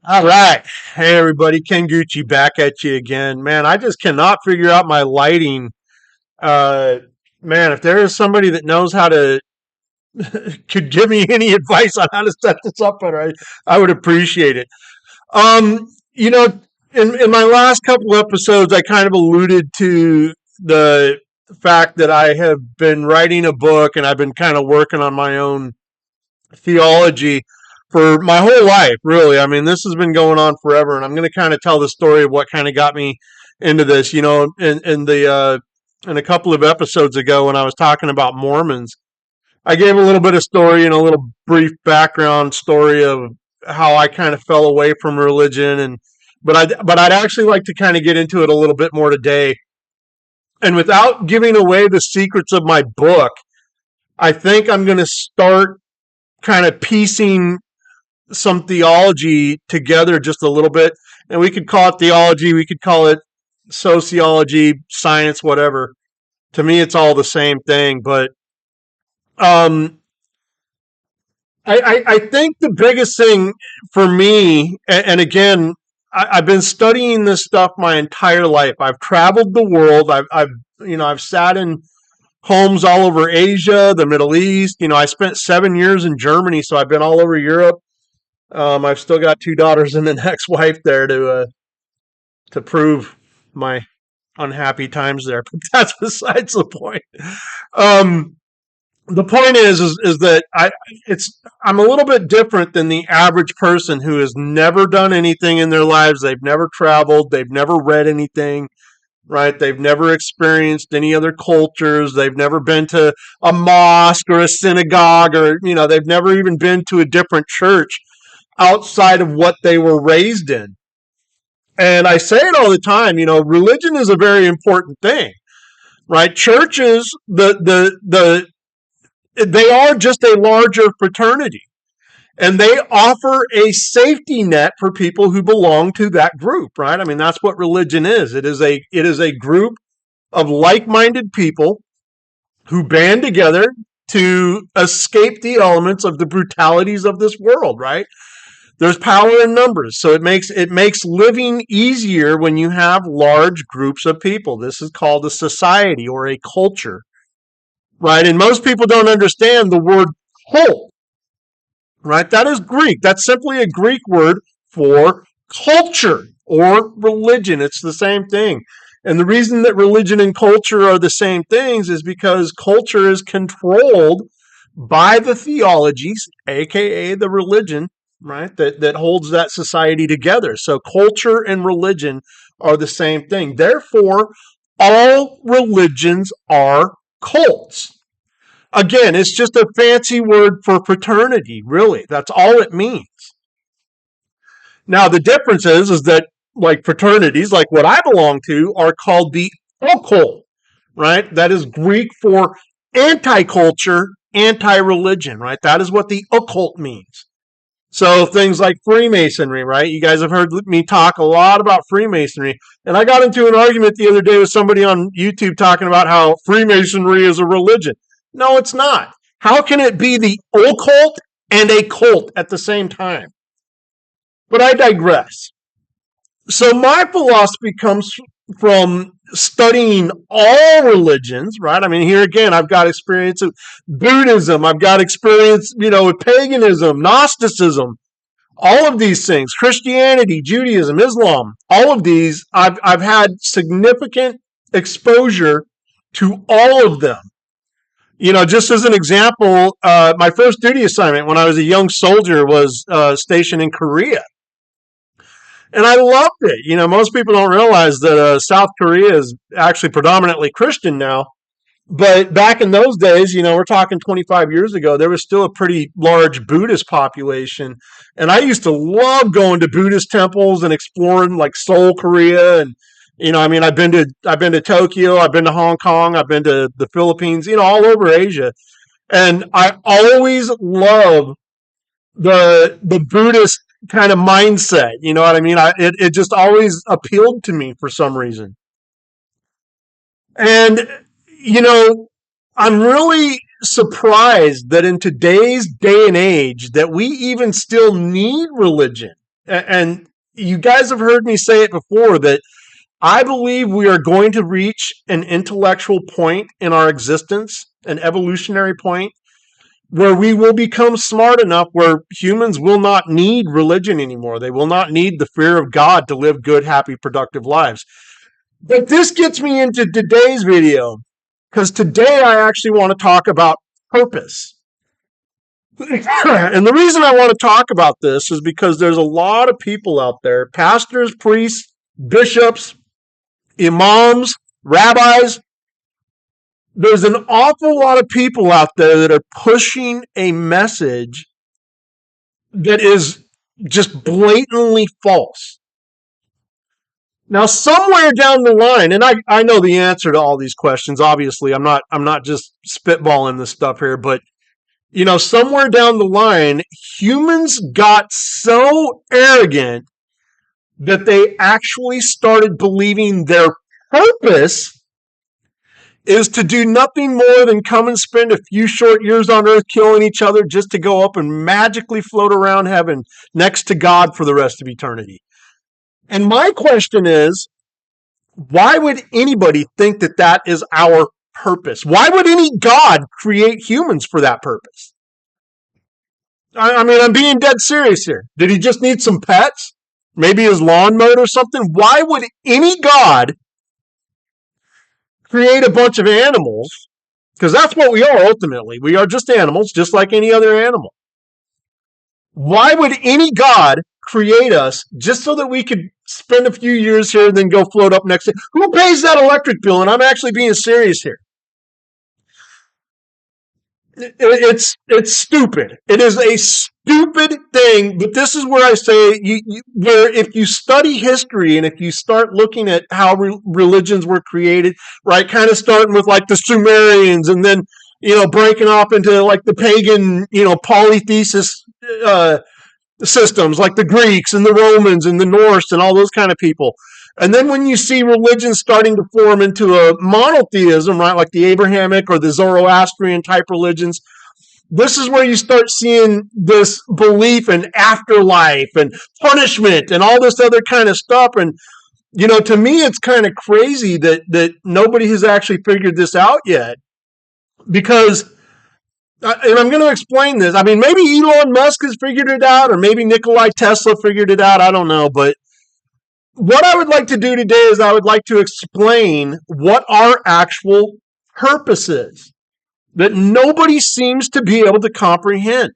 All right. Hey, everybody. Ken Gouchi back at you again. Man, I just cannot figure out my lighting. Uh, man, if there is somebody that knows how to, could give me any advice on how to set this up better, I would appreciate it. Um, you know, in my last couple episodes, I kind of alluded to the fact that I have been writing a book and I've been kind of working on my own theology for my whole life, really. I mean, this has been going on forever, and I'm going to kind of tell the story of what kind of got me into this. In a couple of episodes ago when I was talking about Mormons, I gave a little bit of story and a little brief background story of how I kind of fell away from religion, and but I'd actually like to kind of get into it a little bit more today. And without giving away the secrets of my book, I think I'm going to start kind of piecing some theology together just a little bit. And we could call it theology, we could call it sociology, science, whatever. To me, it's all the same thing. But um, I think the biggest thing for me, and again, I've been studying this stuff my entire life. I've traveled the world. I've sat in homes all over Asia, the Middle East. I spent 7 years in Germany, so I've been all over Europe. I've still got two daughters and an ex-wife there to prove my unhappy times there, but that's besides the point. Um, the point is that I'm a little bit different than the average person who has never done anything in their lives. They've never traveled. They've never read anything. Right? They've never experienced any other cultures. They've never been to a mosque or a synagogue, or they've never even been to a different church outside of what they were raised in. And I say it all the time, religion is a very important thing, right? Churches, they are just a larger fraternity, and they offer a safety net for people who belong to that group, right? I mean, that's what religion is. It is a group of like-minded people who band together to escape the elements of the brutalities of this world, right? There's power in numbers, so it makes living easier when you have large groups of people. This is called a society or a culture, right? And most people don't understand the word cult, right? That is Greek. That's simply a Greek word for culture or religion. It's the same thing. And the reason that religion and culture are the same things is because culture is controlled by the theologies, aka the religion, right? That holds that society together. So culture and religion are the same thing. Therefore, all religions are cults. Again, it's just a fancy word for fraternity, really. That's all it means. Now, the difference is that like fraternities, like what I belong to, are called the occult, right? That is Greek for anti-culture, anti-religion, right? That is what the occult means. So things like Freemasonry, right? You guys have heard me talk a lot about Freemasonry. And I got into an argument the other day with somebody on YouTube talking about how Freemasonry is a religion. No, it's not. How can it be the occult and a cult at the same time? But I digress. So my philosophy comes from studying all religions, right? I mean, here again, I've got experience with Buddhism. I've got experience, with paganism, Gnosticism, all of these things, Christianity, Judaism, Islam, all of these, I've had significant exposure to all of them. Just as an example, my first duty assignment when I was a young soldier was stationed in Korea. And I loved it. Most people don't realize that South Korea is actually predominantly Christian now. But back in those days, we're talking 25 years ago, there was still a pretty large Buddhist population. And I used to love going to Buddhist temples and exploring like Seoul, Korea. And, I mean, I've been to Tokyo, I've been to Hong Kong, I've been to the Philippines, all over Asia. And I always love the Buddhist kind of mindset. You know what I mean? It just always appealed to me for some reason. And, you know, I'm really surprised that in today's day and age that we even still need religion. And you guys have heard me say it before that I believe we are going to reach an intellectual point in our existence, an evolutionary point, where we will become smart enough where humans will not need religion anymore. They will not need the fear of God to live good, happy, productive lives. But this gets me into today's video, because today I actually want to talk about purpose. And the reason I want to talk about this is because there's a lot of people out there, pastors, priests, bishops, imams, rabbis. There's an awful lot of people out there that are pushing a message that is just blatantly false. Now, somewhere down the line, and I know the answer to all these questions. Obviously, I'm not just spitballing this stuff here, but somewhere down the line, humans got so arrogant that they actually started believing their purpose is to do nothing more than come and spend a few short years on earth killing each other just to go up and magically float around heaven next to God for the rest of eternity. And my question is, why would anybody think that that is our purpose? Why would any God create humans for that purpose? I mean, I'm being dead serious here. Did he just need some pets? Maybe his lawn mowed or something? Why would any God create a bunch of animals? Because that's what we are ultimately. We are just animals, just like any other animal. Why would any God create us just so that we could spend a few years here and then go float up next to? Who pays that electric bill? And I'm actually being serious here. It's stupid. It is a stupid thing, but this is where I say, where if you study history and if you start looking at how religions were created, right, kind of starting with like the Sumerians and then, breaking off into like the pagan, polytheist systems like the Greeks and the Romans and the Norse and all those kind of people. And then when you see religions starting to form into a monotheism, right, like the Abrahamic or the Zoroastrian type religions, this is where you start seeing this belief in afterlife and punishment and all this other kind of stuff. And, to me, it's kind of crazy that nobody has actually figured this out yet. Because, and I'm going to explain this. I mean, maybe Elon Musk has figured it out, or maybe Nikola Tesla figured it out. I don't know. But what I would like to do today is I would like to explain what our actual purpose is that nobody seems to be able to comprehend.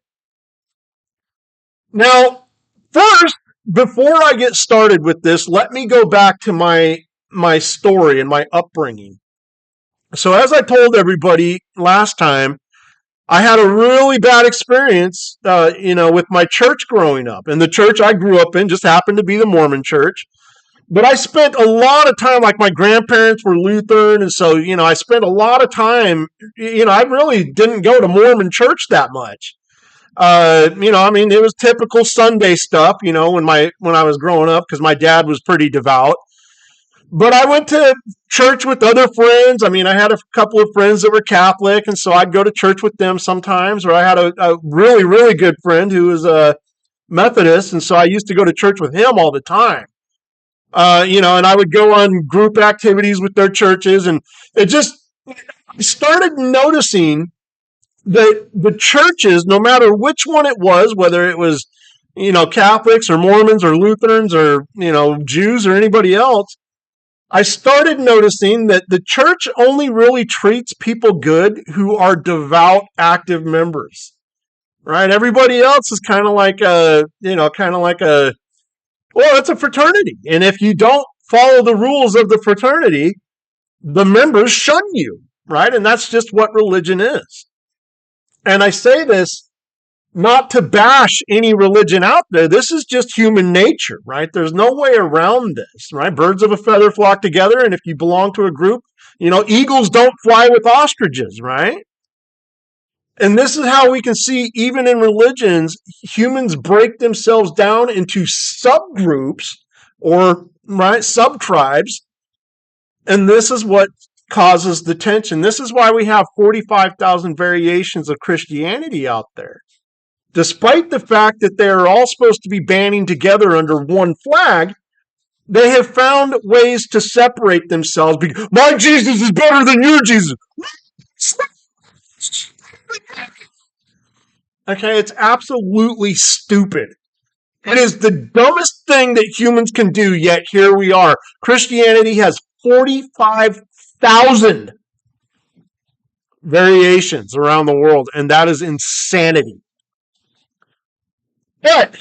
Now, first, before I get started with this, let me go back to my story and my upbringing. So as I told everybody last time, I had a really bad experience, with my church growing up. And the church I grew up in just happened to be the Mormon church. But I spent a lot of time, like my grandparents were Lutheran, and so, I spent a lot of time, I really didn't go to Mormon church that much. I mean, it was typical Sunday stuff, when I was growing up, because my dad was pretty devout. But I went to church with other friends. I mean, I had a couple of friends that were Catholic, and so I'd go to church with them sometimes. Or I had a really, really good friend who was a Methodist, and so I used to go to church with him all the time. And I would go on group activities with their churches, and I started noticing that the churches, no matter which one it was, whether it was, Catholics or Mormons or Lutherans or, Jews or anybody else, I started noticing that the church only really treats people good who are devout, active members, right? Everybody else is kind of like well, it's a fraternity. And if you don't follow the rules of the fraternity, the members shun you, right? And that's just what religion is. And I say this not to bash any religion out there. This is just human nature, right? There's no way around this, right? Birds of a feather flock together. And if you belong to a group, eagles don't fly with ostriches, right? And this is how we can see, even in religions, humans break themselves down into subgroups or sub-tribes. And this is what causes the tension. This is why we have 45,000 variations of Christianity out there. despite the fact that they are all supposed to be banding together under one flag, they have found ways to separate themselves. My Jesus is better than your Jesus. Okay, it's absolutely stupid. It is the dumbest thing that humans can do, yet here we are. Christianity has 45,000 variations around the world, and that is insanity. But,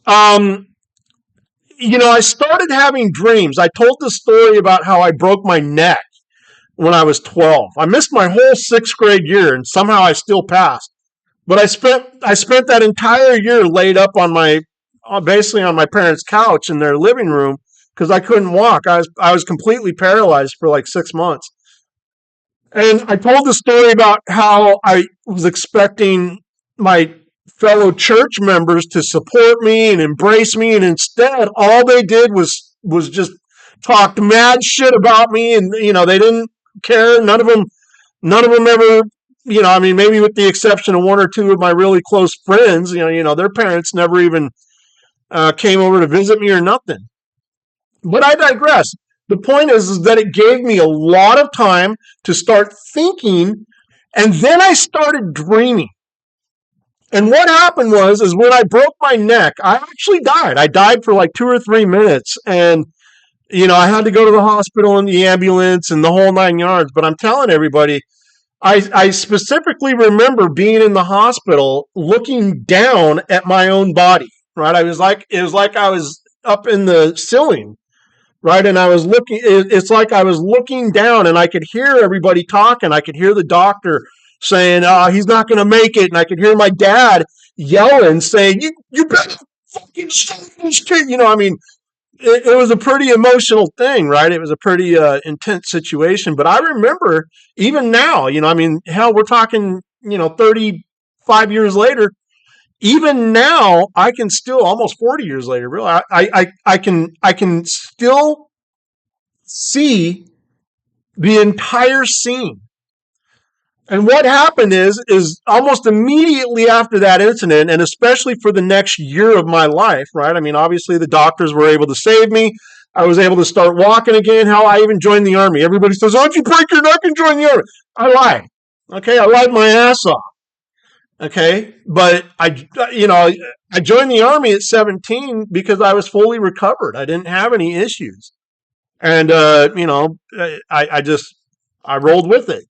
I started having dreams. I told the story about how I broke my neck when I was 12. I missed my whole sixth grade year, and somehow I still passed. But I spent that entire year laid up on basically on my parents' couch in their living room because I couldn't walk. I was completely paralyzed for like 6 months. And I told the story about how I was expecting my fellow church members to support me and embrace me, and instead all they did was just talked mad shit about me, and they didn't care. None of them ever, maybe with the exception of one or two of my really close friends, their parents never even came over to visit me or nothing. But I digress. The point is that it gave me a lot of time to start thinking, and then I started dreaming. And what happened is when I broke my neck, I actually died. I died for like 2 or 3 minutes, and I had to go to the hospital in the ambulance and the whole 9 yards. But I'm telling everybody, I specifically remember being in the hospital looking down at my own body, right? It was like I was up in the ceiling, right? And I was it's like I was looking down, and I could hear everybody talking. I could hear the doctor saying, he's not going to make it. And I could hear my dad yelling, saying, you better fucking stop this kid. It was a pretty emotional thing, right? It was a pretty intense situation. But I remember even now, hell, we're talking, 35 years later. Even now, I can still, almost 40 years later, really, I can still see the entire scene. And what happened is almost immediately after that incident, and especially for the next year of my life, right? Obviously the doctors were able to save me. I was able to start walking again. Hell, I even joined the Army. Everybody says, "Why don't you break your neck and join the Army?" I lied. Okay, I lied my ass off. Okay, but I joined the Army at 17 because I was fully recovered. I didn't have any issues, and I rolled with it.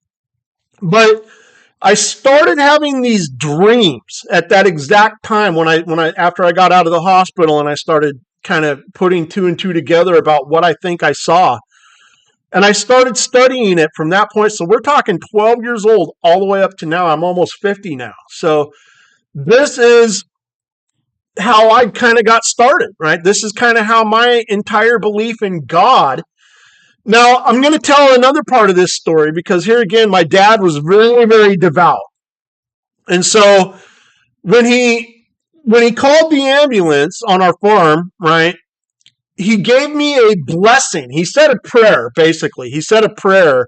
But I started having these dreams at that exact time when I after I got out of the hospital, and I started kind of putting two and two together about what I think I saw. And I started studying it from that point. So we're talking 12 years old all the way up to now. I'm almost 50 now. So this is how I kind of got started, right? This is kind of how my entire belief in God. Now, I'm going to tell another part of this story because here again, my dad was very, very devout. And so when he called the ambulance on our farm, right, he gave me a blessing. He said a prayer, basically. He said a prayer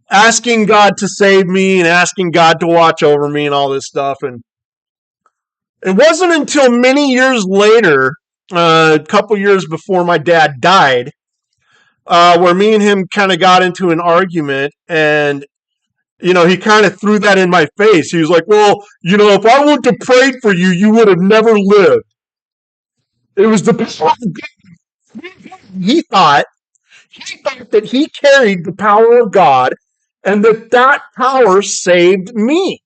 asking God to save me and asking God to watch over me and all this stuff. And it wasn't until many years later, a couple years before my dad died, where me and him kind of got into an argument, and he kind of threw that in my face. He was like, "Well, if I wouldn't have prayed for you, you would have never lived." It was the he thought that he carried the power of God, and that power saved me.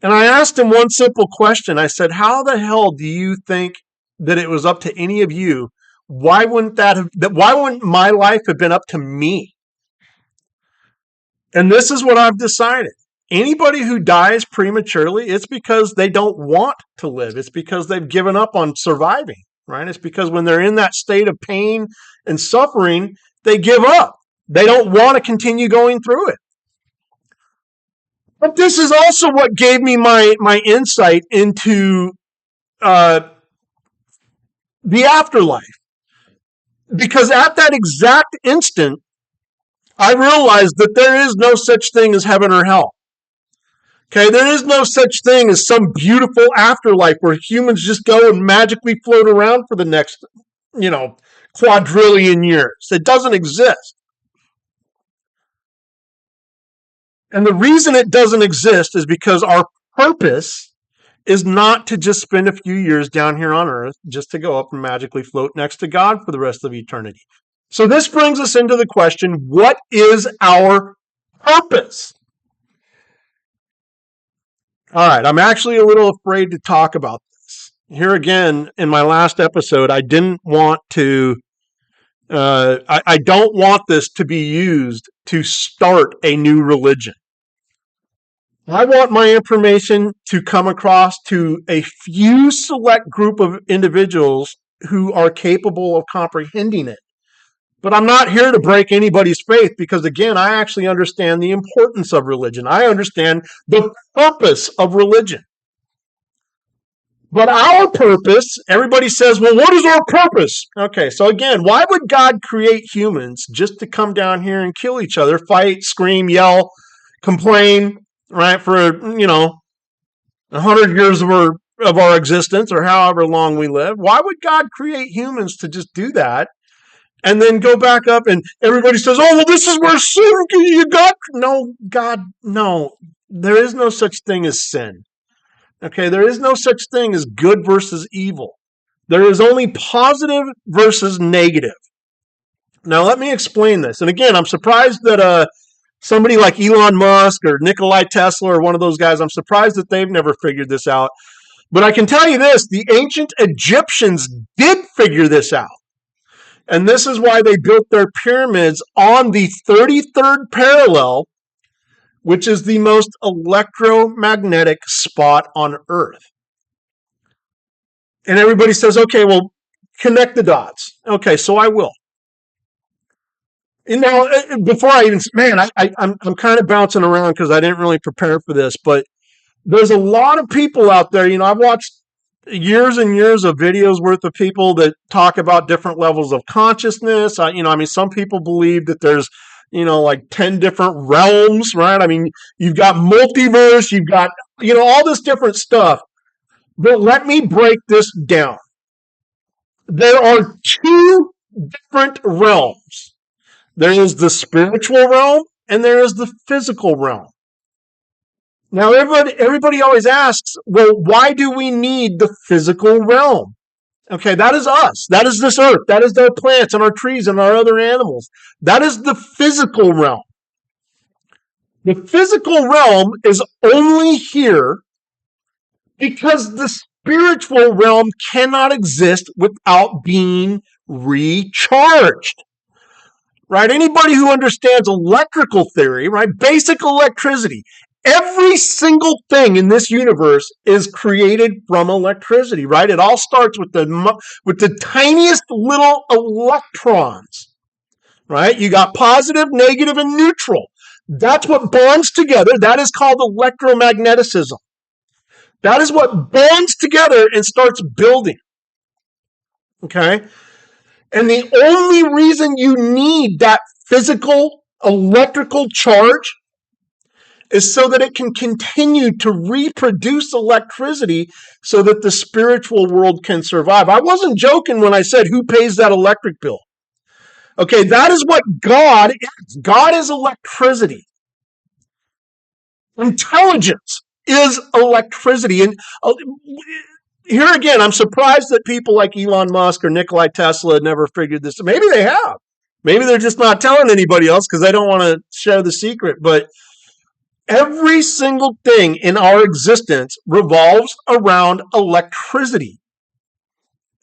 And I asked him one simple question. I said, "How the hell do you think that it was up to any of you? Why wouldn't my life have been up to me?" And this is what I've decided. Anybody who dies prematurely, it's because they don't want to live. It's because they've given up on surviving, right? It's because when they're in that state of pain and suffering, they give up. They don't want to continue going through it. But this is also what gave me my insight into the afterlife. Because at that exact instant, I realized that there is no such thing as heaven or hell. Okay, there is no such thing as some beautiful afterlife where humans just go and magically float around for the next, quadrillion years. It doesn't exist. And the reason it doesn't exist is because our purpose is not to just spend a few years down here on earth just to go up and magically float next to God for the rest of eternity. So this brings us into the question, what is our purpose? All right, I'm actually a little afraid to talk about this. Here again, in my last episode, I didn't want to, I don't want this to be used to start a new religion. I want my information to come across to a few select group of individuals who are capable of comprehending it. But I'm not here to break anybody's faith because, again, I actually understand the importance of religion. I understand the purpose of religion. But our purpose, everybody says, well, what is our purpose? Okay, so again, why would God create humans just to come down here and kill each other, fight, scream, yell, complain, right, for, 100 years of our existence or however long we live? Why would God create humans to just do that? And then go back up and everybody says, oh, well, this is where sin, you got. No, God, no. There is no such thing as sin. Okay, there is no such thing as good versus evil. There is only positive versus negative. Now, let me explain this. And again, I'm surprised that somebody like Elon Musk or Nikola Tesla or one of those guys, I'm surprised that they've never figured this out. But I can tell you this, the ancient Egyptians did figure this out. And this is why they built their pyramids on the 33rd parallel, which is the most electromagnetic spot on Earth. And everybody says, okay, well, connect the dots. Okay, so I will. And now, before I even, I'm kind of bouncing around because I didn't really prepare for this, but there's a lot of people out there, I've watched years and years of videos worth of people that talk about different levels of consciousness. Some people believe that there's, like 10 different realms, right? I mean, you've got multiverse, you've got, all this different stuff. But let me break this down. There are two different realms. There is the spiritual realm and there is the physical realm. Now, everybody always asks, well, why do we need the physical realm? Okay, that is us. That is this earth. That is our plants and our trees and our other animals. That is the physical realm. The physical realm is only here because the spiritual realm cannot exist without being recharged. Right? Anybody who understands electrical theory, right? Basic electricity. Every single thing in this universe is created from electricity, right? It all starts with the tiniest little electrons, right? You got positive, negative, and neutral. That's what bonds together. That is called electromagnetism. That is what bonds together and starts building. Okay? And the only reason you need that physical electrical charge is so that it can continue to reproduce electricity so that the spiritual world can survive. I wasn't joking when I said, who pays that electric bill? Okay, that is what God is. God is electricity. Intelligence is electricity. And here again, I'm surprised that people like Elon Musk or Nikola Tesla never figured this. Maybe they have. Maybe they're just not telling anybody else because they don't want to share the secret. But every single thing in our existence revolves around electricity.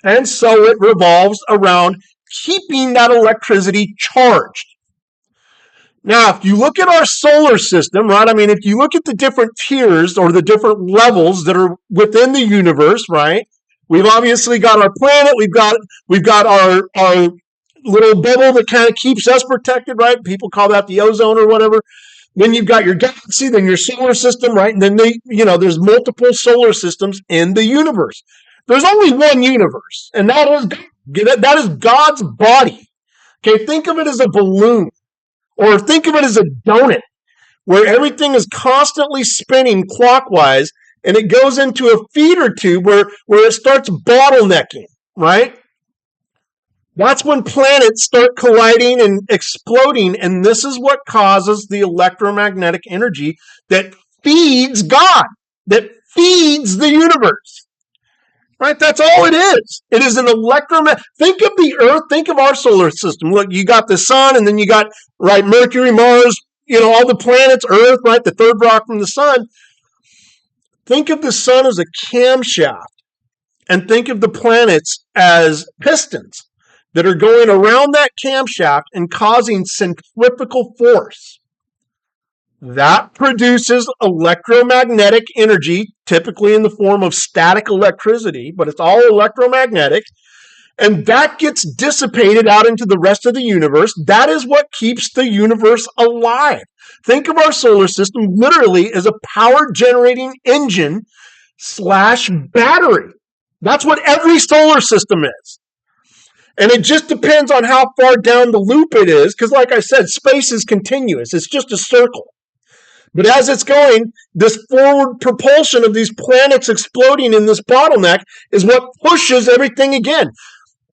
And so it revolves around keeping that electricity charged. Now, if you look at our solar system, right? I mean, if you look at the different tiers or the different levels that are within the universe, right? We've obviously got our planet. We've got our little bubble that kind of keeps us protected, right? People call that the ozone or whatever. Then you've got your galaxy, then your solar system, right? And then there's multiple solar systems in the universe. There's only one universe, and that is God's body. Okay, think of it as a balloon, or think of it as a donut. where everything is constantly spinning clockwise, and it goes into a feeder tube where it starts bottlenecking, right? That's when planets start colliding and exploding, and this is what causes the electromagnetic energy that feeds God, that feeds the universe. Right? That's all it is. It is an electromagnetic. Think of the Earth. Think of our solar system. Look, you got the sun, and then you got, right, Mercury, Mars, all the planets, Earth, right, the third rock from the sun. Think of the sun as a camshaft, and think of the planets as pistons that are going around that camshaft and causing centrifugal force. That produces electromagnetic energy, typically in the form of static electricity, but it's all electromagnetic, and that gets dissipated out into the rest of the universe. That is what keeps the universe alive. Think of our solar system literally as a power-generating engine / battery. That's what every solar system is. And it just depends on how far down the loop it is, because like I said, space is continuous. It's just a circle. But as it's going, this forward propulsion of these planets exploding in this bottleneck is what pushes everything again.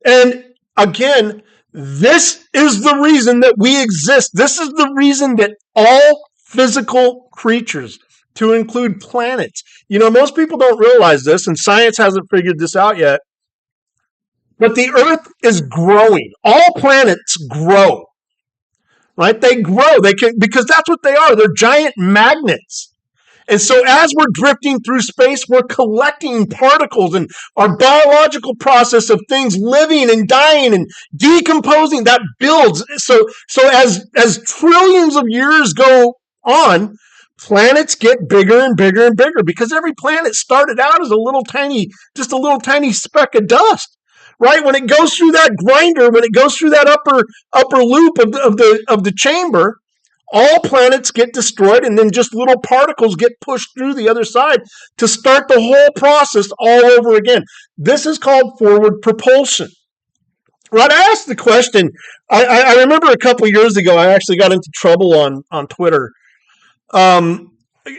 And again, this is the reason that we exist. This is the reason that all physical creatures, to include planets, most people don't realize this, and science hasn't figured this out yet, but the Earth is growing. All planets grow. Right? They grow. Because that's what they are. They're giant magnets. And so as we're drifting through space, we're collecting particles, and our biological process of things living and dying and decomposing, that builds. So as trillions of years go on, planets get bigger and bigger and bigger, because every planet started out as a little tiny speck of dust. Right? When it goes through that grinder, when it goes through that upper loop of the chamber, all planets get destroyed, and then just little particles get pushed through the other side to start the whole process all over again. This is called forward propulsion. Right? I asked the question. I remember a couple years ago, I actually got into trouble on Twitter. I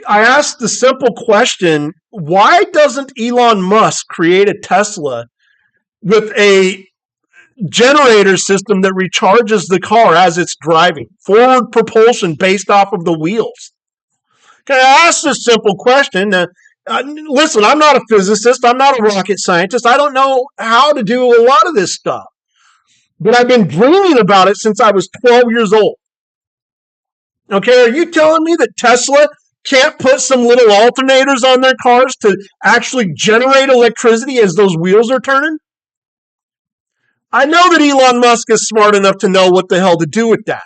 asked the simple question: why doesn't Elon Musk create a Tesla with a generator system that recharges the car as it's driving? Forward propulsion based off of the wheels. Okay, I asked this simple question. Listen, I'm not a physicist. I'm not a rocket scientist. I don't know how to do a lot of this stuff. But I've been dreaming about it since I was 12 years old. Okay, are you telling me that Tesla can't put some little alternators on their cars to actually generate electricity as those wheels are turning? I know that Elon Musk is smart enough to know what the hell to do with that.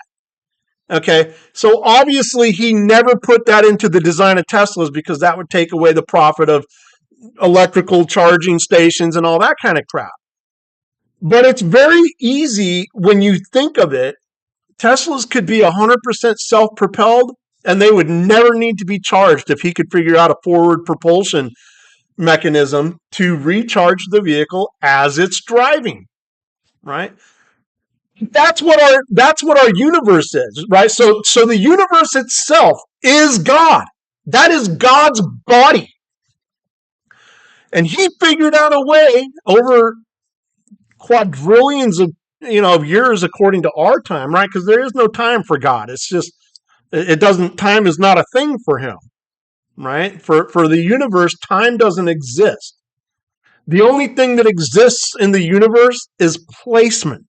Okay, so obviously he never put that into the design of Teslas, because that would take away the profit of electrical charging stations and all that kind of crap. But it's very easy when you think of it. Teslas could be 100% self-propelled, and they would never need to be charged if he could figure out a forward propulsion mechanism to recharge the vehicle as it's driving. Right? That's what our universe is, right? So the universe itself is God. That is God's body. And he figured out a way over quadrillions of years according to our time, right? Because there is no time for God. It's just time is not a thing for him, right? For the universe, time doesn't exist. The only thing that exists in the universe is placement.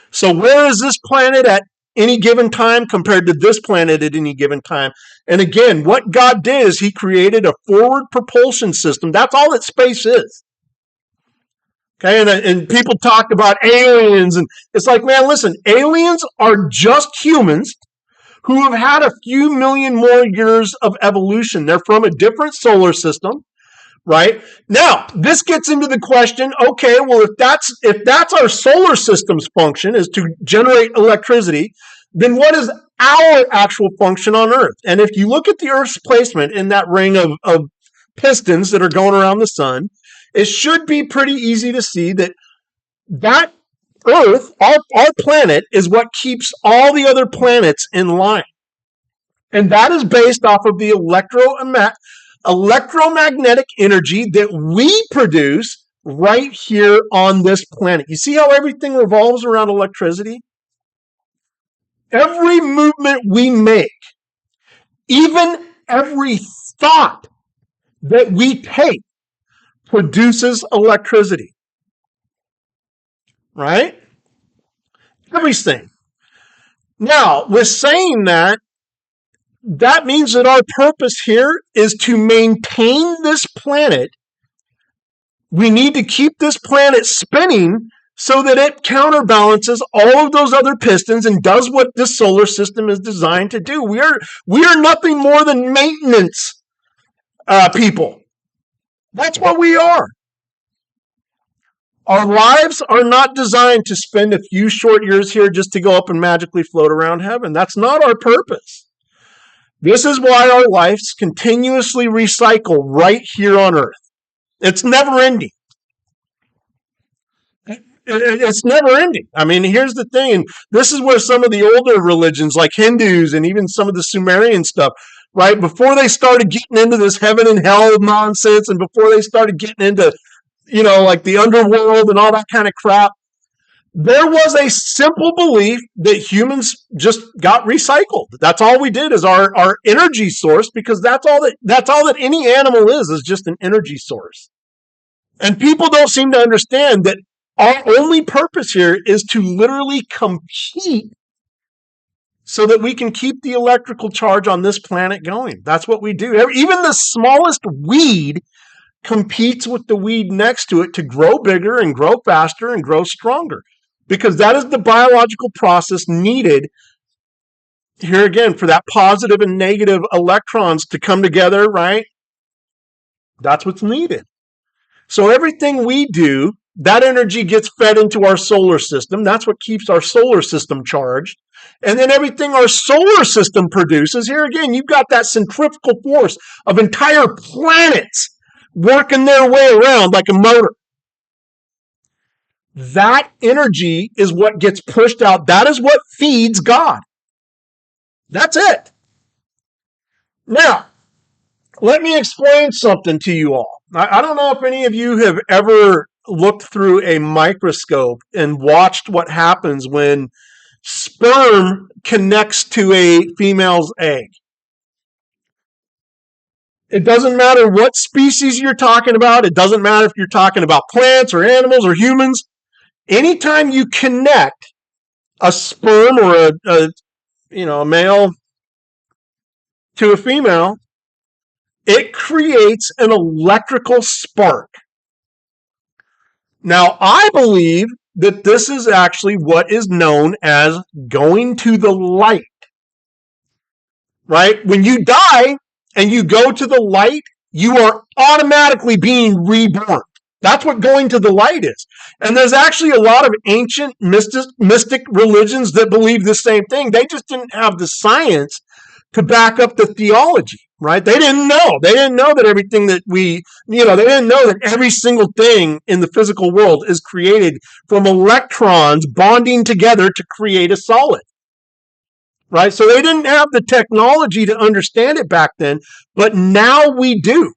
So where is this planet at any given time compared to this planet at any given time? And again, what God did is he created a forward propulsion system. That's all that space is. Okay, and people talk about aliens, and it's like, man, listen, aliens are just humans who have had a few million more years of evolution. They're from a different solar system. Right? Now, this gets into the question, okay, well, if that's our solar system's function, is to generate electricity, then what is our actual function on Earth? And if you look at the Earth's placement in that ring of pistons that are going around the sun, it should be pretty easy to see that Earth, our planet, is what keeps all the other planets in line. And that is based off of the electromagnetic energy that we produce right here on this planet. You see how everything revolves around electricity? Every movement we make, even every thought that we take, produces electricity. Right? Everything. Now, with saying that, that means that our purpose here is to maintain this planet. We need to keep this planet spinning so that it counterbalances all of those other pistons and does what this solar system is designed to do. We are nothing more than maintenance people. That's what we are. Our lives are not designed to spend a few short years here just to go up and magically float around heaven. That's not our purpose. This is why our lives continuously recycle right here on Earth. It's never ending. It's never ending. I mean, here's the thing, and this is where some of the older religions, like Hindus and even some of the Sumerian stuff, right, before they started getting into this heaven and hell nonsense, and before they started getting into, like the underworld and all that kind of crap, there was a simple belief that humans just got recycled. That's all we did is our energy source, because that's all that any animal is just an energy source. And people don't seem to understand that our only purpose here is to literally compete so that we can keep the electrical charge on this planet going. That's what we do. Even the smallest weed competes with the weed next to it to grow bigger and grow faster and grow stronger, because that is the biological process needed here again for that positive and negative electrons to come together, right? That's what's needed. So everything we do, that energy gets fed into our solar system. That's what keeps our solar system charged. And then everything our solar system produces, here again, you've got that centrifugal force of entire planets working their way around like a motor. That energy is what gets pushed out. That is what feeds God. That's it. Now, let me explain something to you all. I don't know if any of you have ever looked through a microscope and watched what happens when sperm connects to a female's egg. It doesn't matter what species you're talking about. It doesn't matter if you're talking about plants or animals or humans. Anytime you connect a sperm or a male to a female, it creates an electrical spark. Now, I believe that this is actually what is known as going to the light. Right? When you die and you go to the light, you are automatically being reborn. That's what going to the light is. And there's actually a lot of ancient mystic religions that believe the same thing. They just didn't have the science to back up the theology, right? They didn't know. They didn't know that everything that they didn't know that every single thing in the physical world is created from electrons bonding together to create a solid. Right? So they didn't have the technology to understand it back then, but now we do.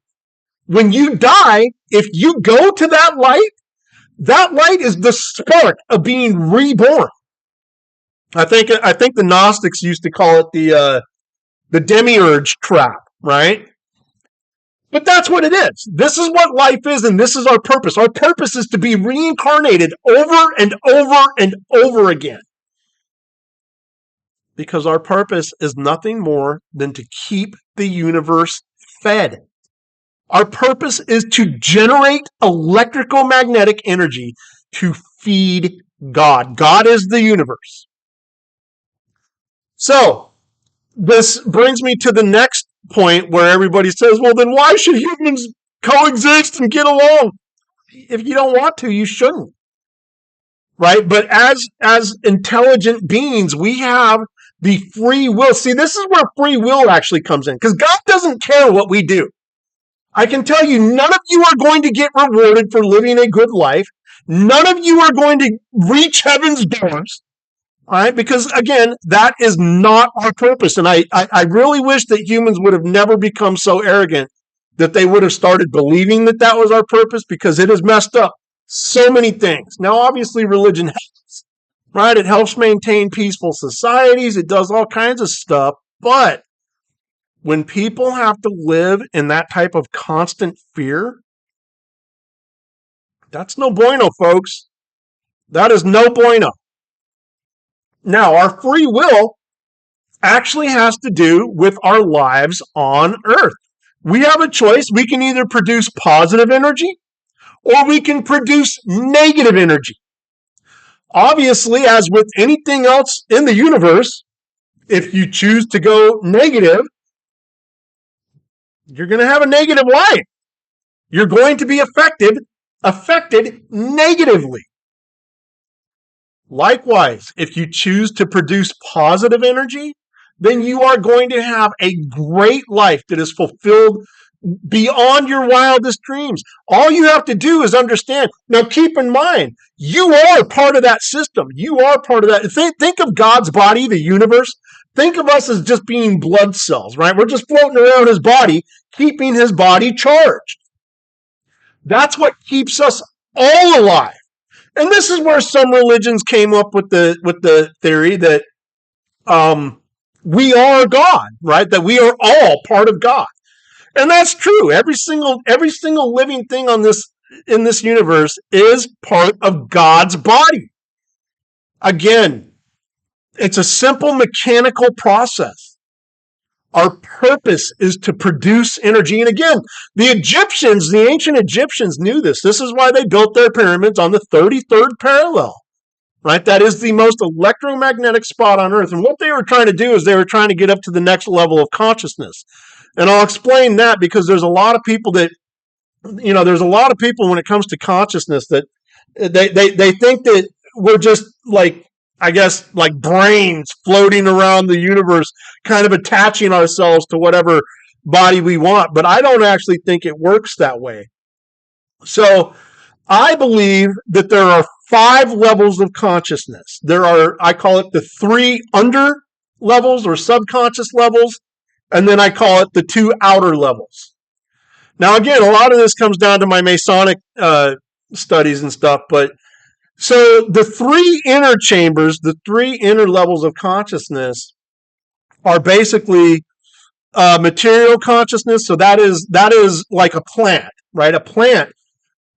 When you die, if you go to that light is the spark of being reborn. I think the Gnostics used to call it the demiurge trap, right? But that's what it is. This is what life is, and this is our purpose. Our purpose is to be reincarnated over and over and over again. Because our purpose is nothing more than to keep the universe fed. Our purpose is to generate electrical magnetic energy to feed God. God is the universe. So, this brings me to the next point where everybody says, well, then why should humans coexist and get along? If you don't want to, you shouldn't. Right? But as intelligent beings, we have the free will. See, this is where free will actually comes in, because God doesn't care what we do. I can tell you, none of you are going to get rewarded for living a good life. None of you are going to reach heaven's doors. All right, because again, that is not our purpose. And I really wish that humans would have never become so arrogant that they would have started believing that that was our purpose, because it has messed up so many things. Now, obviously, religion helps, right? It helps maintain peaceful societies. It does all kinds of stuff. But when people have to live in that type of constant fear, that's no bueno, folks. That is no bueno. Now, our free will actually has to do with our lives on Earth. We have a choice. We can either produce positive energy or we can produce negative energy. Obviously, as with anything else in the universe, if you choose to go negative, you're going to have a negative life. You're going to be affected negatively. Likewise, if you choose to produce positive energy, then you are going to have a great life that is fulfilled beyond your wildest dreams. All you have to do is understand. Now, keep in mind, you are part of that system. You are part of that. Think of God's body, the universe. Think of us as just being blood cells, right? We're just floating around his body, keeping his body charged. That's what keeps us all alive. And this is where some religions came up with the theory that we are God, right? That we are all part of God. And that's true. Every single living thing in this universe is part of God's body. Again, it's a simple mechanical process. Our purpose is to produce energy. And again, the ancient Egyptians knew this. This is why they built their pyramids on the 33rd parallel, right? That is the most electromagnetic spot on Earth. And what they were trying to do is they were trying to get up to the next level of consciousness. And I'll explain that, because there's a lot of people that, there's a lot of people when it comes to consciousness that they think that we're just like, I guess, like brains floating around the universe, kind of attaching ourselves to whatever body we want. But I don't actually think it works that way. So I believe that there are 5 levels of consciousness. There are, I call it the 3 under levels or subconscious levels, and then I call it the 2 outer levels. Now, again, a lot of this comes down to my Masonic studies and stuff, but so the 3 inner chambers, the 3 inner levels of consciousness are basically material consciousness. So that is like a plant, right? A plant.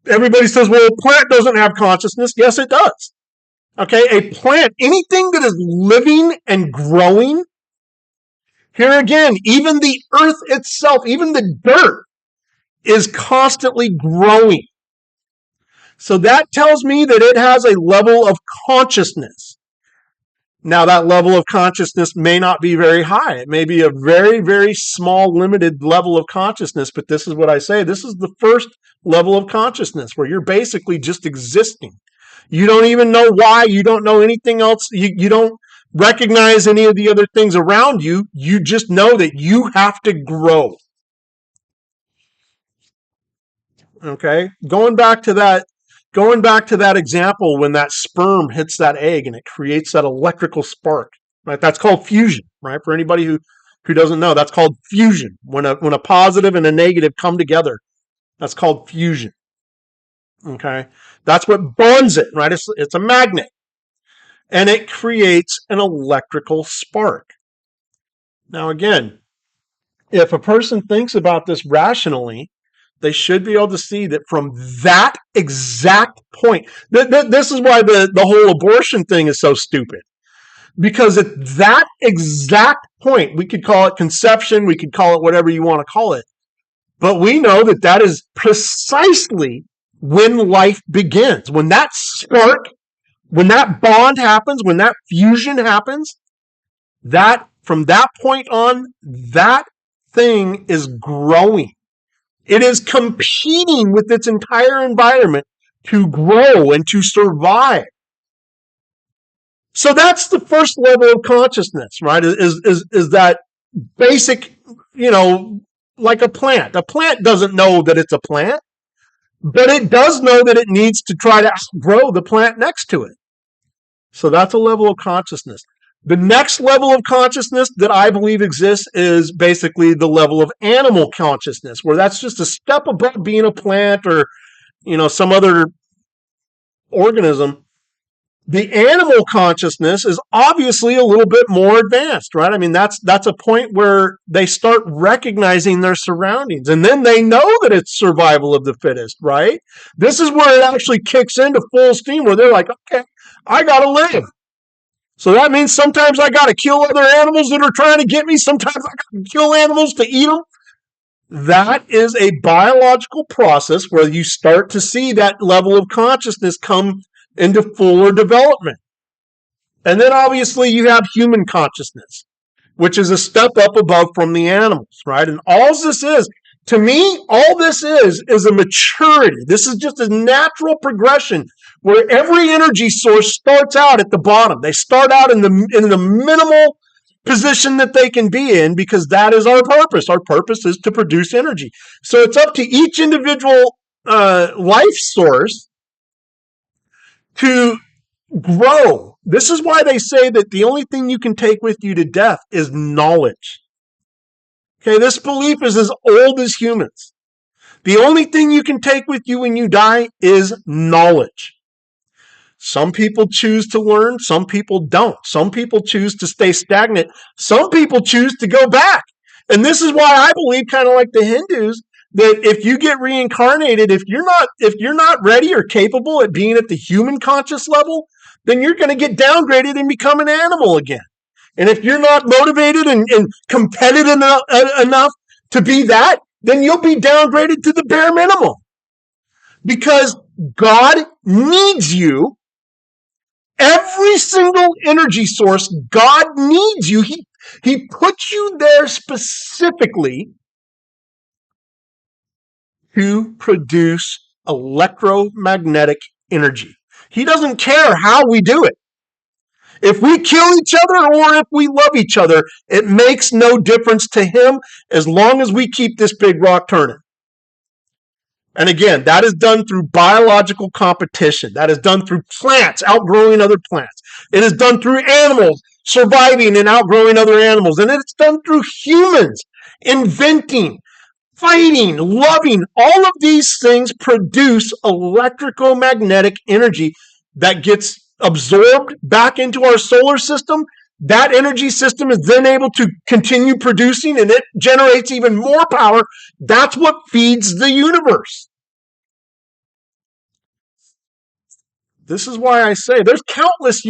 Everybody says, well, a plant doesn't have consciousness. Yes, it does. Okay, a plant, anything that is living and growing. Here again, even the earth itself, even the dirt is constantly growing. So that tells me that it has a level of consciousness. Now, that level of consciousness may not be very high. It may be a very, very small, limited level of consciousness, but this is what I say. This is the first level of consciousness, where you're basically just existing. You don't even know why. You don't know anything else. You don't recognize any of the other things around you. You just know that you have to grow. Okay? Going back to that example, when that sperm hits that egg and it creates that electrical spark, right? That's called fusion, right? For anybody who doesn't know, that's called fusion. When a positive and a negative come together, that's called fusion. Okay? That's what bonds it, right? It's a magnet. And it creates an electrical spark. Now, again, if a person thinks about this rationally, they should be able to see that from that exact point, this is why the whole abortion thing is so stupid. Because at that exact point, we could call it conception, we could call it whatever you want to call it, but we know that that is precisely when life begins. When that spark, when that bond happens, when that fusion happens, that from that point on, that thing is growing. It is competing with its entire environment to grow and to survive. So that's the first level of consciousness, right? Is that basic, like a plant. A plant doesn't know that it's a plant, but it does know that it needs to try to grow the plant next to it. So that's a level of consciousness. The next level of consciousness that I believe exists is basically the level of animal consciousness, where that's just a step above being a plant or, some other organism. The animal consciousness is obviously a little bit more advanced, right? I mean, that's a point where they start recognizing their surroundings, and then they know that it's survival of the fittest, right? This is where it actually kicks into full steam, where they're like, okay, I gotta live. So that means sometimes I gotta kill other animals that are trying to get me. Sometimes I gotta kill animals to eat them. That is a biological process where you start to see that level of consciousness come into fuller development. And then obviously you have human consciousness, which is a step up above from the animals, right? And all this is, to me, all this is a maturity. This is just a natural progression where every energy source starts out at the bottom. They start out in the minimal position that they can be in, because that is our purpose. Our purpose is to produce energy. So it's up to each individual life source to grow. This is why they say that the only thing you can take with you to death is knowledge. Okay, this belief is as old as humans. The only thing you can take with you when you die is knowledge. Some people choose to learn, some people don't. Some people choose to stay stagnant, some people choose to go back. And this is why I believe, kind of like the Hindus, that if you get reincarnated, if you're not ready or capable at being at the human conscious level, then you're going to get downgraded and become an animal again. And if you're not motivated and competitive enough to be that, then you'll be downgraded to the bare minimum. Because God needs you. Every single energy source, God needs you. He puts you there specifically to produce electromagnetic energy. He doesn't care how we do it. If we kill each other or if we love each other, it makes no difference to him as long as we keep this big rock turning. And again, that is done through biological competition. That is done through plants outgrowing other plants. It is done through animals surviving and outgrowing other animals. And it's done through humans inventing, fighting, loving. All of these things produce electromagnetic energy that gets absorbed back into our solar system. That energy system is then able to continue producing, and it generates even more power. That's what feeds the universe. This is why I say there's countless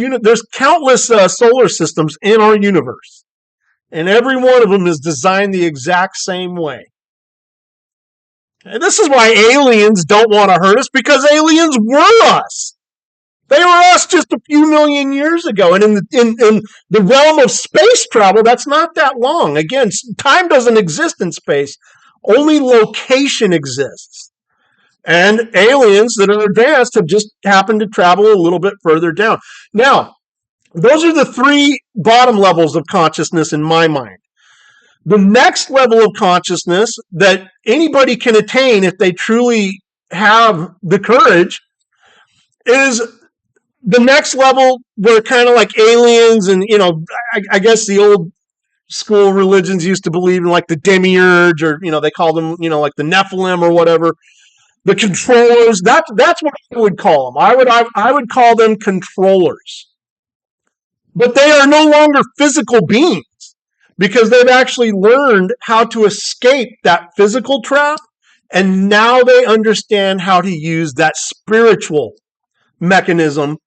solar systems in our universe, and every one of them is designed the exact same way. And this is why aliens don't want to hurt us, because aliens were us. They were us just a few million years ago. And in the realm of space travel, that's not that long. Again, time doesn't exist in space. Only location exists. And aliens that are advanced have just happened to travel a little bit further down. Now, those are the three bottom levels of consciousness in my mind. The next level of consciousness that anybody can attain if they truly have the courage is the next level, where kind of like aliens and, I guess the old school religions used to believe in like the demiurge, or, they call them, like the Nephilim or whatever, the controllers. That's what I would call them. I would call them controllers. But they are no longer physical beings, because they've actually learned how to escape that physical trap, and now they understand how to use that spiritual mechanism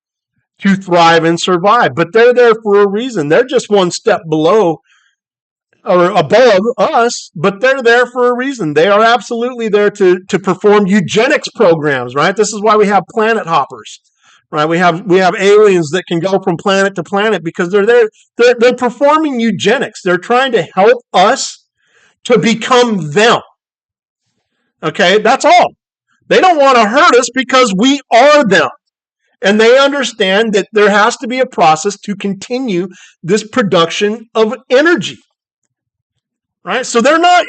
to thrive and survive. But they're there for a reason. They're just one step below or above us, but they're there for a reason. They are absolutely there to perform eugenics programs, right? This is why we have planet hoppers, right? We have aliens that can go from planet to planet, because they're there. They're performing eugenics. They're trying to help us to become them. Okay, that's all. They don't want to hurt us because we are them. And they understand that there has to be a process to continue this production of energy. Right? So they're not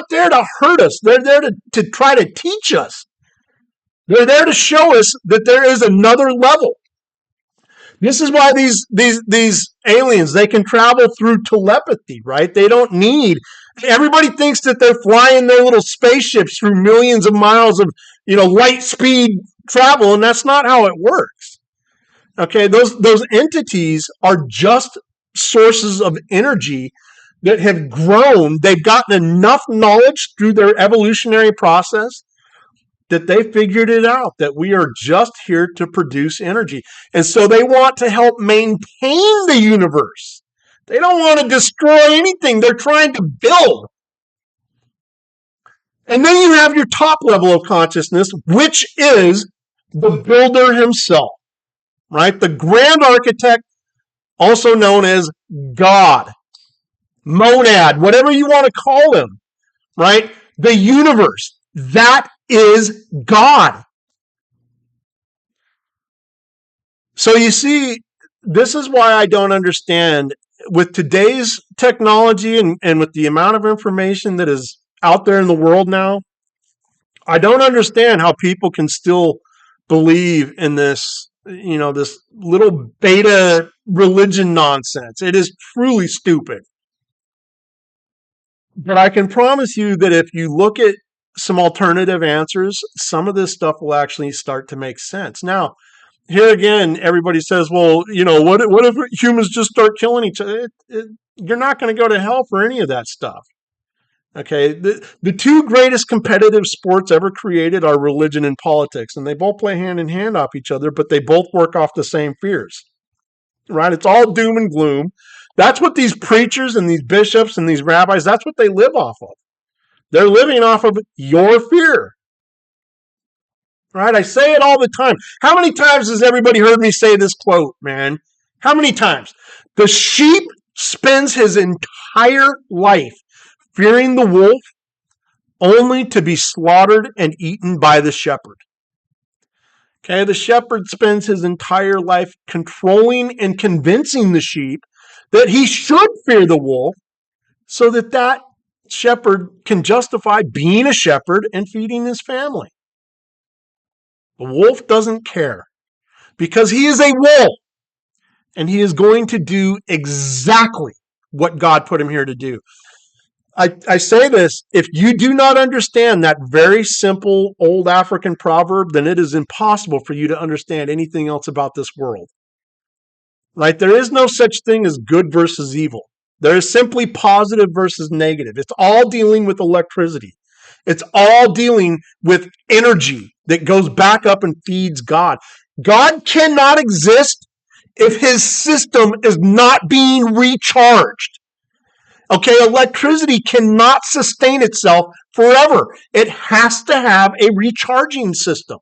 there to hurt us. They're there to try to teach us. They're there to show us that there is another level. This is why these aliens, they can travel through telepathy, right? They don't need. Everybody thinks that they're flying their little spaceships through millions of miles of light speed travel, and that's not how it works. Okay, those entities are just sources of energy that have grown. They've gotten enough knowledge through their evolutionary process that they figured it out, that we are just here to produce energy. And so they want to help maintain the universe. They don't want to destroy anything. They're trying to build. And then you have your top level of consciousness, which is the builder himself, right? The grand architect, also known as God, monad, whatever you want to call him, right? The universe, that is God. So you see, this is why I don't understand with today's technology and with the amount of information that is out there in the world now. I don't understand how people can still believe in this, this little beta religion nonsense. It is truly stupid. But I can promise you that if you look at some alternative answers, some of this stuff will actually start to make sense. Now, here again, everybody says, well, what if humans just start killing each other? You're not going to go to hell for any of that stuff. Okay, the two greatest competitive sports ever created are religion and politics, and they both play hand in hand off each other, but they both work off the same fears, right? It's all doom and gloom. That's what these preachers and these bishops and these rabbis, that's what they live off of. They're living off of your fear, right? I say it all the time. How many times has everybody heard me say this quote, man? How many times? The sheep spends his entire life fearing the wolf, only to be slaughtered and eaten by the shepherd. Okay, the shepherd spends his entire life controlling and convincing the sheep that he should fear the wolf so that shepherd can justify being a shepherd and feeding his family. The wolf doesn't care because he is a wolf and he is going to do exactly what God put him here to do. I say this, if you do not understand that very simple old African proverb, then it is impossible for you to understand anything else about this world. Right? There is no such thing as good versus evil. There is simply positive versus negative. It's all dealing with electricity. It's all dealing with energy that goes back up and feeds God. God cannot exist if his system is not being recharged. Okay, electricity cannot sustain itself forever. It has to have a recharging system.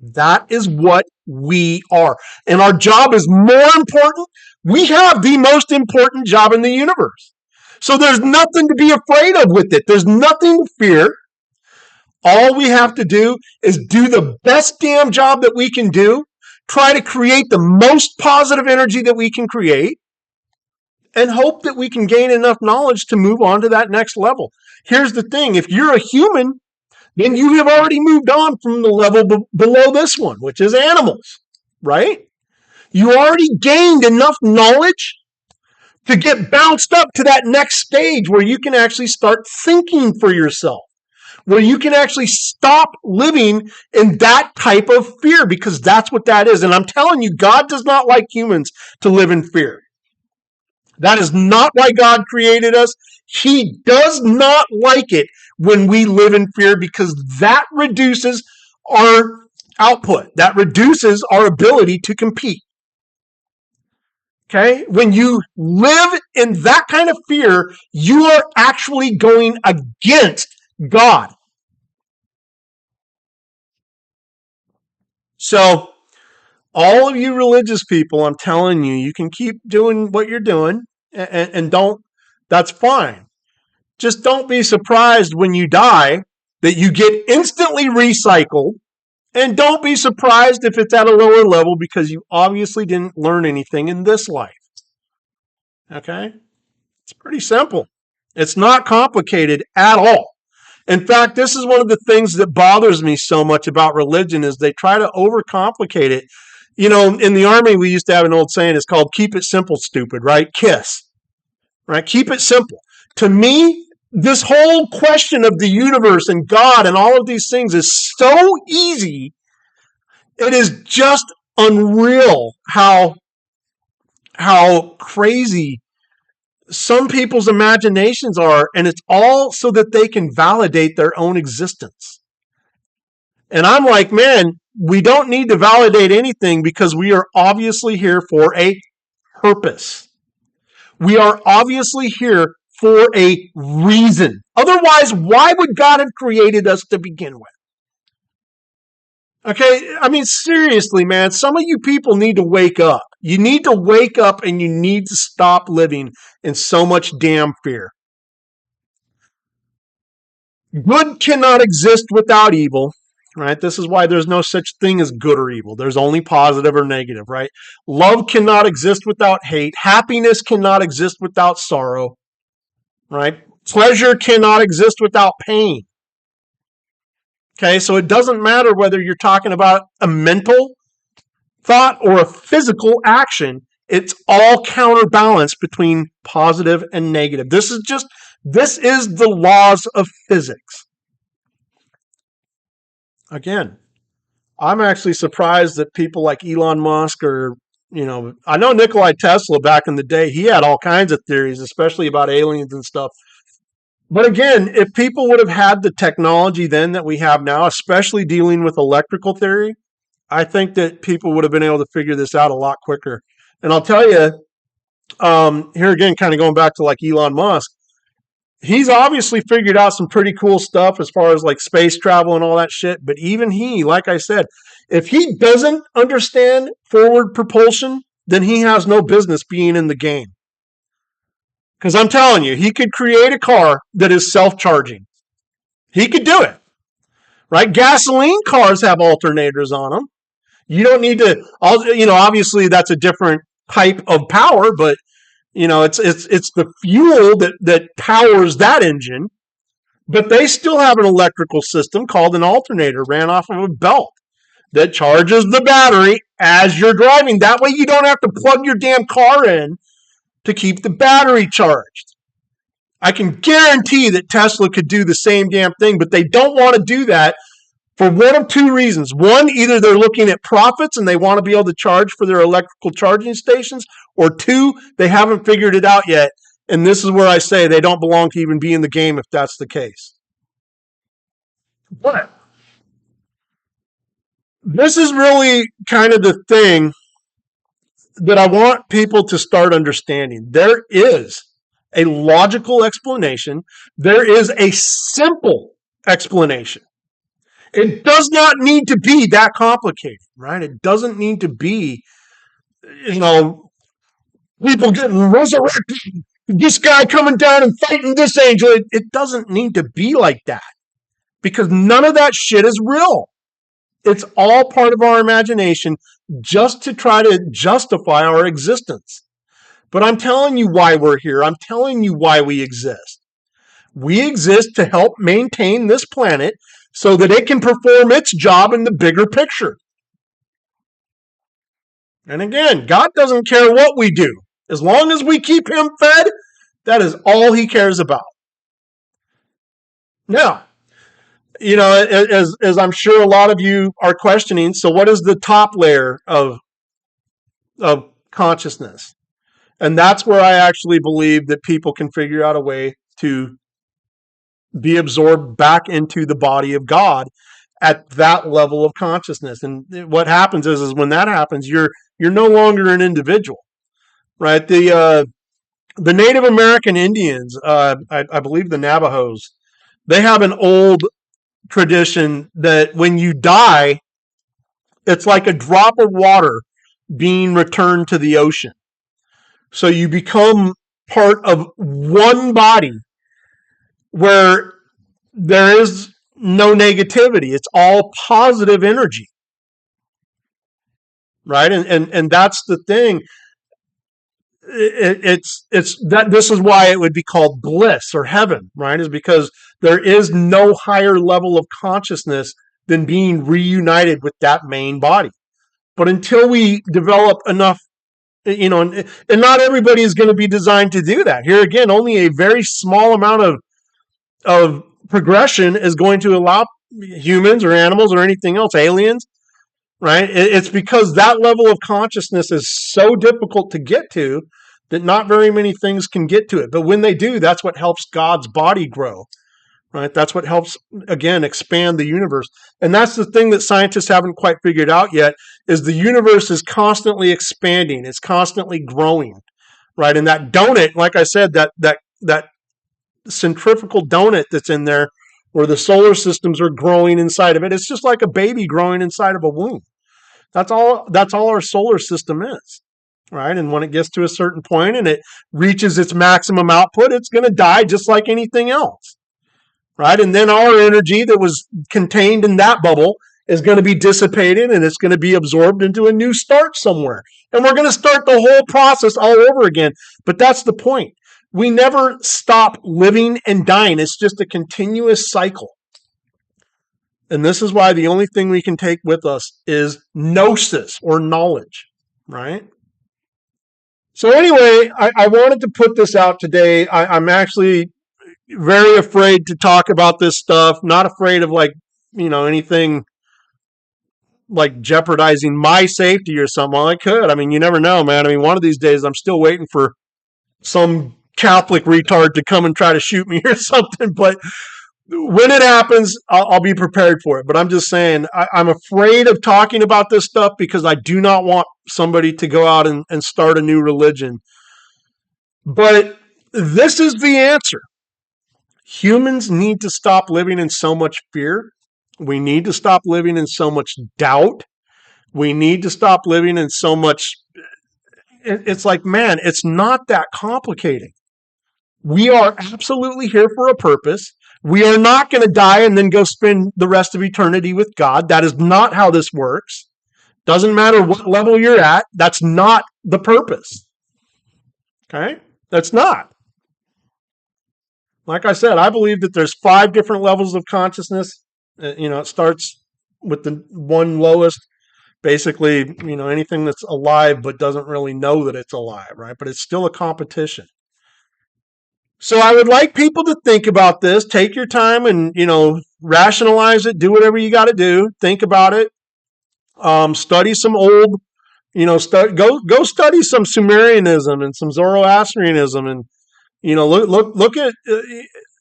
That is what we are. And our job is more important. We have the most important job in the universe. So there's nothing to be afraid of with it. There's nothing to fear. All we have to do is do the best damn job that we can do, try to create the most positive energy that we can create, and hope that we can gain enough knowledge to move on to that next level. Here's the thing. If you're a human, then you have already moved on from the level below this one, which is animals, right? You already gained enough knowledge to get bounced up to that next stage where you can actually start thinking for yourself, where you can actually stop living in that type of fear, because that's what that is. And I'm telling you, God does not like humans to live in fear. That is not why God created us. He does not like it when we live in fear, because that reduces our output. That reduces our ability to compete. Okay? When you live in that kind of fear, you are actually going against God. So, all of you religious people, I'm telling you, you can keep doing what you're doing and don't, that's fine. Just don't be surprised when you die that you get instantly recycled, and don't be surprised if it's at a lower level because you obviously didn't learn anything in this life. Okay? It's pretty simple. It's not complicated at all. In fact, this is one of the things that bothers me so much about religion is they try to overcomplicate it. In the Army, we used to have an old saying, it's called keep it simple, stupid, right? KISS, right? Keep it simple. To me, this whole question of the universe and God and all of these things is so easy. It is just unreal how crazy some people's imaginations are, and it's all so that they can validate their own existence. And I'm like, man, we don't need to validate anything because we are obviously here for a purpose. We are obviously here for a reason. Otherwise, why would God have created us to begin with? Okay, I mean, seriously, man, some of you people need to wake up. You need to wake up and you need to stop living in so much damn fear. Good cannot exist without evil, right? This is why there's no such thing as good or evil. There's only positive or negative, right? Love cannot exist without hate. Happiness cannot exist without sorrow, right? Pleasure cannot exist without pain. Okay, so it doesn't matter whether you're talking about a mental thought or a physical action. It's all counterbalanced between positive and negative. This is the laws of physics. Again, I'm actually surprised that people like Elon Musk or, I know Nikola Tesla back in the day, he had all kinds of theories, especially about aliens and stuff. But again, if people would have had the technology then that we have now, especially dealing with electrical theory, I think that people would have been able to figure this out a lot quicker. And I'll tell you, here again, kind of going back to like Elon Musk, he's obviously figured out some pretty cool stuff as far as like space travel and all that shit. But even he, like I said, if he doesn't understand forward propulsion, then he has no business being in the game. Because I'm telling you, he could create a car that is self-charging. He could do it, right? Gasoline cars have alternators on them. You don't need to, obviously that's a different type of power, but it's the fuel that powers that engine. But they still have an electrical system called an alternator, ran off of a belt that charges the battery as you're driving. That way you don't have to plug your damn car in to keep the battery charged. I can guarantee that Tesla could do the same damn thing, but they don't want to do that for one of two reasons. One, either they're looking at profits and they want to be able to charge for their electrical charging stations, or two, they haven't figured it out yet. And this is where I say they don't belong to even be in the game if that's the case. But this is really kind of the thing that I want people to start understanding. There is a logical explanation. There is a simple explanation. It does not need to be that complicated, right? It doesn't need to be, people getting resurrected, this guy coming down and fighting this angel. It doesn't need to be like that because none of that shit is real. It's all part of our imagination just to try to justify our existence. But I'm telling you why we're here. I'm telling you why we exist. We exist to help maintain this planet so that it can perform its job in the bigger picture. And again, God doesn't care what we do. As long as we keep him fed, that is all he cares about. Now, as I'm sure a lot of you are questioning, so what is the top layer of consciousness? And that's where I actually believe that people can figure out a way to be absorbed back into the body of God at that level of consciousness. And what happens is when that happens, you're no longer an individual, right? The Native American Indians, I believe the Navajos, they have an old tradition that when you die, it's like a drop of water being returned to the ocean. So you become part of one body where there is no negativity. It's all positive energy. Right? And that's the thing. it's that this is why it would be called bliss or heaven, right? Is because there is no higher level of consciousness than being reunited with that main body. But until we develop enough, and not everybody is going to be designed to do that. Here again, only a very small amount of progression is going to allow humans or animals or anything else, aliens, right? It's because that level of consciousness is so difficult to get to that not very many things can get to it. But when they do, that's what helps God's body grow, right? That's what helps, again, expand the universe. And that's the thing that scientists haven't quite figured out yet, is the universe is constantly expanding. It's constantly growing, right? And that donut, like I said, that centrifugal donut that's in there where the solar systems are growing inside of it, it's just like a baby growing inside of a womb. That's all our solar system is, right? And when it gets to a certain point and it reaches its maximum output, it's going to die just like anything else, right? And then our energy that was contained in that bubble is going to be dissipated and it's going to be absorbed into a new start somewhere. And we're going to start the whole process all over again. But that's the point. We never stop living and dying. It's just a continuous cycle. And this is why the only thing we can take with us is gnosis or knowledge, right? So anyway, I wanted to put this out today. I'm actually very afraid to talk about this stuff, not afraid of anything like jeopardizing my safety or something. Well, I could. I mean, you never know, man. I mean, one of these days I'm still waiting for some Catholic retard to come and try to shoot me or something. But when it happens, I'll be prepared for it. But I'm just saying, I'm afraid of talking about this stuff because I do not want somebody to go out and start a new religion. But this is the answer. Humans need to stop living in so much fear. We need to stop living in so much doubt. We need to stop living in so much. It's like, man, it's not that complicated. We are absolutely here for a purpose. We are not going to die and then go spend the rest of eternity with God. That is not how this works. Doesn't matter what level you're at. That's not the purpose. Okay? That's not. Like I said, I believe that there's 5 different levels of consciousness. It starts with the one lowest, basically, anything that's alive but doesn't really know that it's alive, right? But it's still a competition. So I would like people to think about this. Take your time and, rationalize it. Do whatever you got to do. Think about it. Study some old, go study some Sumerianism and some Zoroastrianism and, look at,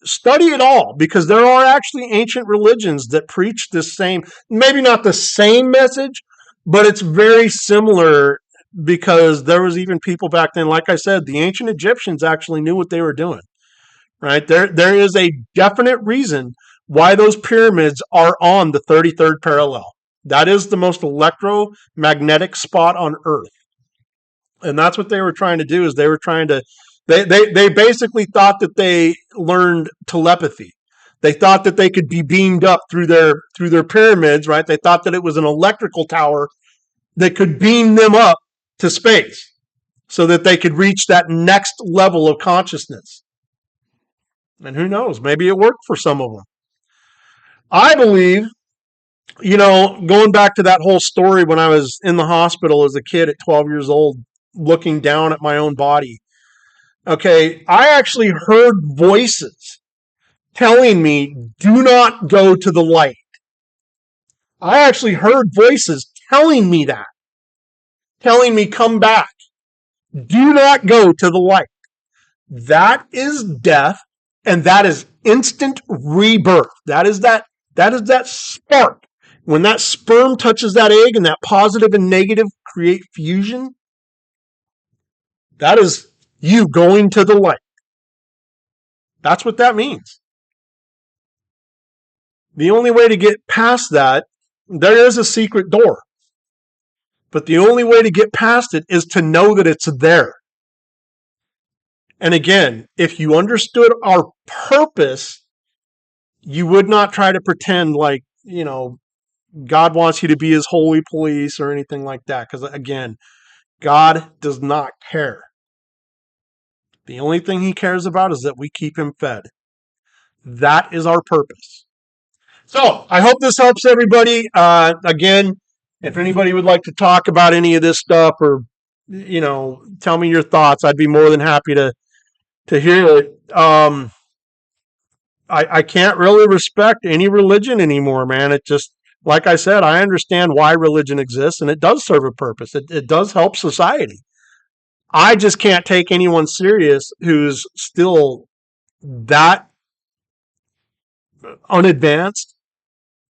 study it all, because there are actually ancient religions that preach this same, maybe not the same message, but it's very similar, because there was even people back then, like I said, the ancient Egyptians actually knew what they were doing, right? There is a definite reason why those pyramids are on the 33rd parallel. That is the most electromagnetic spot on Earth. And that's what they were trying to do, is they were trying to, they basically thought that they learned telepathy. They thought that they could be beamed up through their pyramids, right? They thought that it was an electrical tower that could beam them up to space so that they could reach that next level of consciousness. And who knows, maybe it worked for some of them. I believe, going back to that whole story when I was in the hospital as a kid at 12 years old, looking down at my own body. Okay, I actually heard voices telling me, do not go to the light. I actually heard voices telling me that. Telling me, come back. Do not go to the light. That is death, and that is instant rebirth. That is that spark. When that sperm touches that egg and that positive and negative create fusion, that is you going to the light. That's what that means. The only way to get past that, there is a secret door. But the only way to get past it is to know that it's there. And again, if you understood our purpose, you would not try to pretend like, God wants you to be his holy police or anything like that. Because again, God does not care. The only thing he cares about is that we keep him fed. That is our purpose. So I hope this helps everybody. Again, if anybody would like to talk about any of this stuff or, tell me your thoughts, I'd be more than happy to hear it. I can't really respect any religion anymore, man. It just, like I said, I understand why religion exists and it does serve a purpose. It does help society. I just can't take anyone serious who's still that unadvanced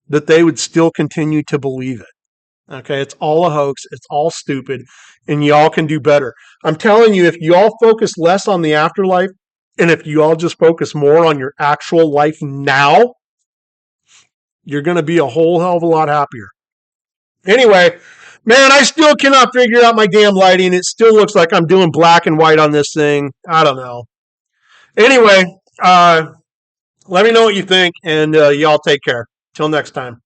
that they would still continue to believe it. Okay, it's all a hoax. It's all stupid, and y'all can do better. I'm telling you, if y'all focus less on the afterlife, and if you all just focus more on your actual life now, you're going to be a whole hell of a lot happier. Anyway, man, I still cannot figure out my damn lighting. It still looks like I'm doing black and white on this thing. I don't know. Anyway, let me know what you think, and y'all take care. Till next time.